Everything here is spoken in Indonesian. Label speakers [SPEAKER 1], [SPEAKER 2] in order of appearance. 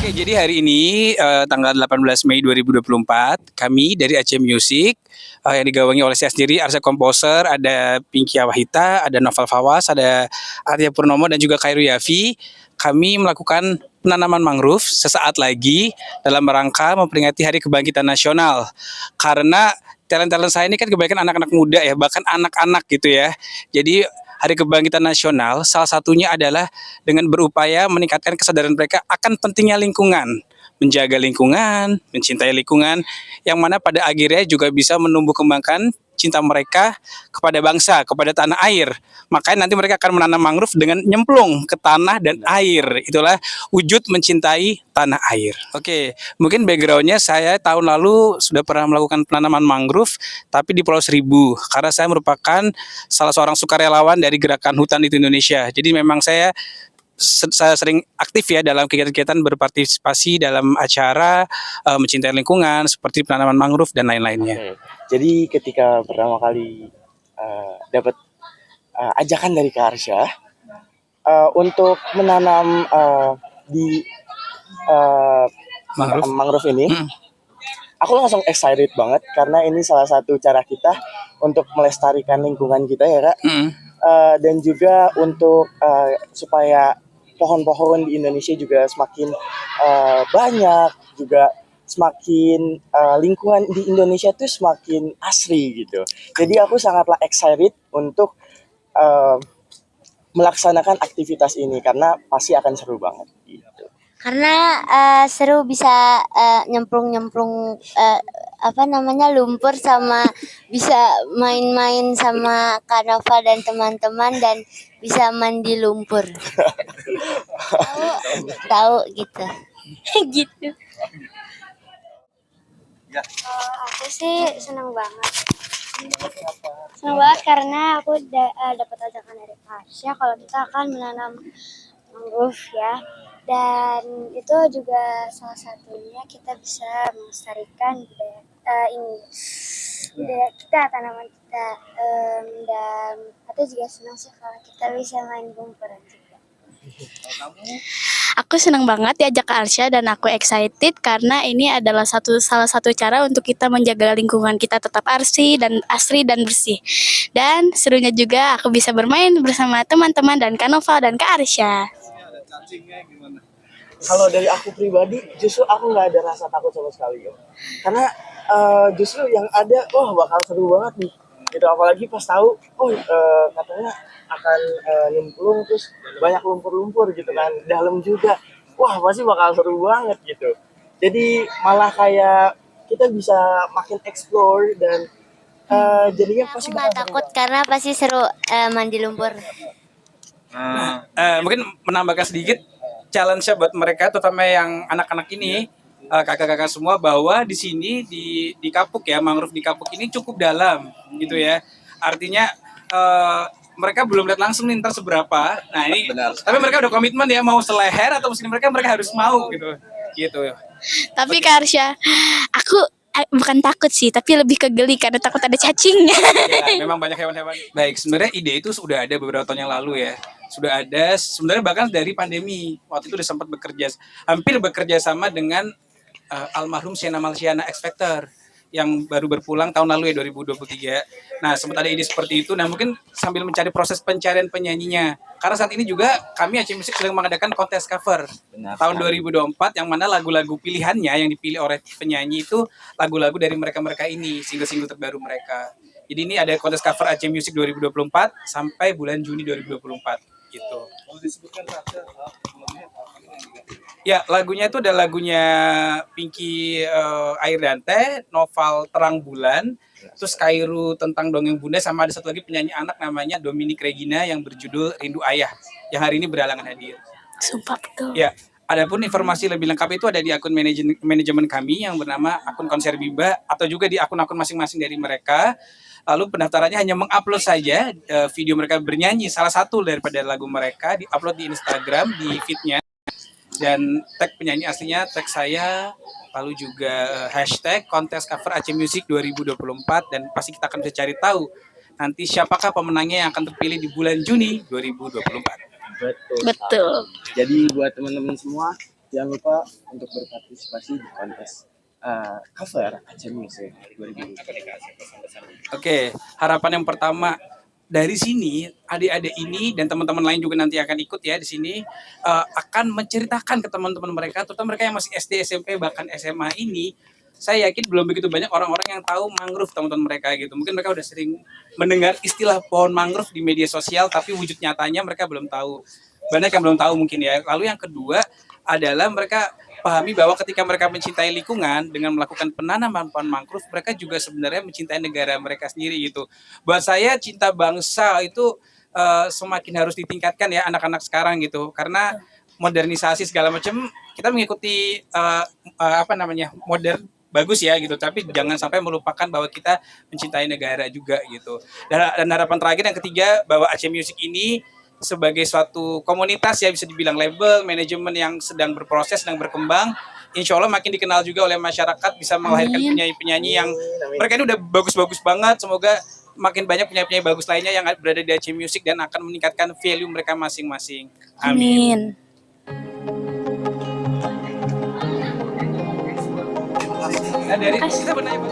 [SPEAKER 1] Oke, jadi hari ini tanggal 18 Mei 2024, kami dari Aceh Music yang digawangi oleh saya sendiri, Arsya Komposer, ada Pinky Awahita, ada Novel Fawaz, ada Arya Purnomo dan juga Khairu Yafi. Kami melakukan penanaman mangrove sesaat lagi dalam rangka memperingati Hari Kebangkitan Nasional. Karena talent-talent saya ini kan kebanyakan anak-anak muda ya, bahkan anak-anak gitu ya. Jadi Hari Kebangkitan Nasional salah satunya adalah dengan berupaya meningkatkan kesadaran mereka akan pentingnya lingkungan, menjaga lingkungan, mencintai lingkungan, yang mana pada akhirnya juga bisa menumbuh kembangkan cinta mereka kepada bangsa, kepada tanah air. Makanya nanti mereka akan menanam mangrove dengan nyemplung ke tanah dan air. Itulah wujud mencintai tanah air. Oke, mungkin backgroundnya saya tahun lalu sudah pernah melakukan penanaman mangrove, tapi di Pulau Seribu. Karena saya merupakan salah seorang sukarelawan dari Gerakan Hutan itu Indonesia. Jadi memang saya sering aktif ya dalam kegiatan-kegiatan berpartisipasi dalam acara mencintai lingkungan seperti penanaman mangrove dan lain-lainnya.
[SPEAKER 2] Oke. Jadi ketika pertama kali dapat ajakan dari Kak Arsya untuk menanam di mangrove ini, aku langsung excited banget karena ini salah satu cara kita untuk melestarikan lingkungan kita ya Kak. Dan juga untuk supaya pohon-pohon di Indonesia juga semakin banyak, juga semakin lingkungan di Indonesia tuh semakin asri gitu. Jadi aku sangatlah excited untuk melaksanakan aktivitas ini karena pasti akan seru banget gitu.
[SPEAKER 3] Karena seru bisa nyemplung-nyemplung lumpur, sama bisa main-main sama Kak Nova dan teman-teman dan bisa mandi lumpur. Tahu gitu. Gitu.
[SPEAKER 4] Aku sih senang banget. Senang banget karena aku dapat ajakan dari Kak Arsya kalau kita akan menanam mangrove ya. Dan itu juga salah satunya kita bisa melestarikan budaya kita, tanaman kita. Dan aku juga senang sih kalau kita bisa main bumper juga.
[SPEAKER 5] Aku senang banget diajak Kak Arsya dan aku excited karena ini adalah salah satu cara untuk kita menjaga lingkungan kita tetap asri dan bersih. Dan serunya juga aku bisa bermain bersama teman-teman dan Kak Nova dan Kak Arsya.
[SPEAKER 2] Kalau dari aku pribadi, justru aku nggak ada rasa takut sama sekali ya. Karena justru yang ada, bakal seru banget nih. Gitu, apalagi pas tahu, katanya akan nyemplung terus banyak lumpur-lumpur gitu kan, dalam juga. Wah, pasti bakal seru banget gitu. Jadi malah kayak kita bisa makin explore dan jadinya pasti
[SPEAKER 3] Aku nggak takut karena pasti seru mandi lumpur.
[SPEAKER 1] Mungkin menambahkan sedikit challenge buat mereka, terutama yang anak-anak ini, kakak-kakak semua, bahwa di sini di Kapuk ya, mangrove di Kapuk ini cukup dalam gitu ya. Artinya mereka belum lihat langsung nih ntar seberapa. Nah ini, tapi mereka udah komitmen ya, mau seleher atau mesin mereka harus mau gitu.
[SPEAKER 5] Tapi Kak Arsya, aku bukan takut sih, tapi lebih ke geli karena takut ada cacingnya.
[SPEAKER 1] Ya, memang banyak hewan-hewan. Baik, sebenarnya ide itu sudah ada beberapa tahun yang lalu ya. Sudah ada sebenarnya bahkan dari pandemi. Waktu itu udah sempat hampir bekerja sama dengan almarhum Sienna Malsiana X Factor yang baru berpulang tahun lalu ya, 2023. Nah, sempat ada ide seperti itu. Nah, mungkin sambil mencari proses pencarian penyanyinya. Karena saat ini juga kami Aceh Music sedang mengadakan kontes cover tahun 2024, yang mana lagu-lagu pilihannya yang dipilih oleh penyanyi itu lagu-lagu dari mereka-mereka ini, single-single terbaru mereka. Jadi ini ada kontes cover Aceh Music 2024 sampai bulan Juni 2024 gitu. Ya, lagunya itu ada lagunya Pinky Air dan Teh, Novel Terang Bulan, terus Khairu tentang Dongeng Bunda, sama ada satu lagi penyanyi anak namanya Dominic Regina yang berjudul Rindu Ayah, yang hari ini berhalangan hadir.
[SPEAKER 5] Sumpah betul.
[SPEAKER 1] Ya, adapun informasi lebih lengkap itu ada di akun manajemen kami yang bernama akun Konser Bimba, atau juga di akun-akun masing-masing dari mereka. Lalu pendaftarannya hanya mengupload saja video mereka bernyanyi, salah satu daripada lagu mereka, diupload di Instagram, di feed-nya. Dan tag penyanyi aslinya, tag saya, lalu juga hashtag kontes cover Aceh Music 2024, dan pasti kita akan bisa cari tahu nanti siapakah pemenangnya yang akan terpilih di bulan Juni 2024.
[SPEAKER 2] Betul.
[SPEAKER 5] Betul.
[SPEAKER 2] Jadi buat teman-teman semua, jangan lupa untuk berpartisipasi di kontes cover Aceh Music 2020.
[SPEAKER 1] Oke, harapan yang pertama dari sini, adik-adik ini dan teman-teman lain juga nanti akan ikut ya di sini, akan menceritakan ke teman-teman mereka, terutama mereka yang masih SD, SMP, bahkan SMA ini, saya yakin belum begitu banyak orang-orang yang tahu mangrove teman-teman mereka gitu. Mungkin mereka udah sering mendengar istilah pohon mangrove di media sosial, tapi wujud nyatanya mereka belum tahu. Banyak yang belum tahu mungkin ya. Lalu yang kedua adalah mereka pahami bahwa ketika mereka mencintai lingkungan dengan melakukan penanaman pohon mangrove, mereka juga sebenarnya mencintai negara mereka sendiri gitu. Buat saya cinta bangsa itu semakin harus ditingkatkan ya anak-anak sekarang gitu, karena modernisasi segala macam kita mengikuti modern bagus ya gitu, tapi jangan sampai melupakan bahwa kita mencintai negara juga gitu. Dan harapan terakhir yang ketiga, bahwa Aceh Music ini sebagai suatu komunitas ya, bisa dibilang label manajemen yang sedang berproses, sedang berkembang, insya Allah makin dikenal juga oleh masyarakat, bisa melahirkan penyanyi-penyanyi yang mereka ini udah bagus-bagus banget. Semoga makin banyak penyanyi-penyanyi bagus lainnya yang berada di Aceh Music dan akan meningkatkan value mereka masing-masing. Amin. Nah, dari kita bertanya